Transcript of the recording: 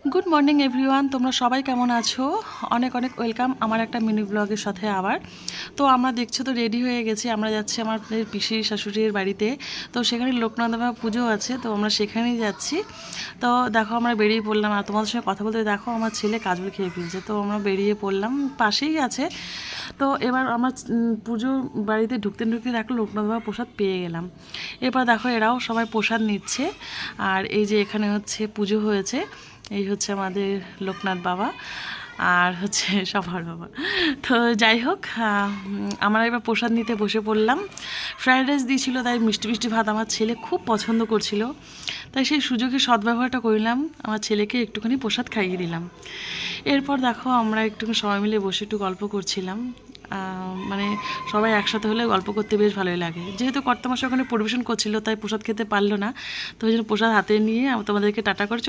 Good morning everyone, তোমরা সবাই কেমন আছো? অনেক অনেক ওয়েলকাম আমার একটা মিনি ব্লগের সাথে আবার। তো আমরা দেখছো তো রেডি হয়ে গেছি, আমরা যাচ্ছি আমাদের পিসির শাশুড়ির বাড়িতে। তো সেখানে লোকনাথ বাবা পুজো আছে, তো আমরা সেখানেই যাচ্ছি। তো দেখো আমরা বেরিয়ে পড়লাম, আর তোমাদের সঙ্গে কথা বলতে দেখো আমার ছেলে কাজল খেয়ে ফেলছে, তো আমরা বেরিয়ে পড়লাম, পাশেই আছে। তো এবার আমার পুজো বাড়িতে ঢুকতে ঢুকতে দেখো লোকনাথ বাবা প্রসাদ পেয়ে গেলাম। এরপর দেখো এরাও সবাই প্রসাদ নিচ্ছে। আর এই যে এখানে হচ্ছে পুজো হয়েছে, এই হচ্ছে আমাদের লোকনাথ বাবা আর হচ্ছে সবার বাবা। তো যাই হোক, আমরা এবার প্রসাদ নিতে বসে পড়লাম। ফ্রায়েড রাইস দিয়েছিল, তাই মিষ্টি মিষ্টি ভাত আমার ছেলে খুব পছন্দ করছিল, তাই সেই সুযোগে সদ্ব্যবহারটা করলাম, আমার ছেলেকে একটুখানি প্রসাদ খাইয়ে দিলাম। এরপর দেখো আমরা একটুখানি সবাই মিলে বসে একটু গল্প করছিলাম। মানে সবাই একসাথে হলে গল্প করতে বেশ ভালোই লাগে। যেহেতু কর্তামশাই ওখানে পরিবেশন করছিল, তাই প্রসাদ খেতে পারলো না, তো ওই জন্য প্রসাদ হাতে নিয়ে তোমাদেরকে টাটা করে চলে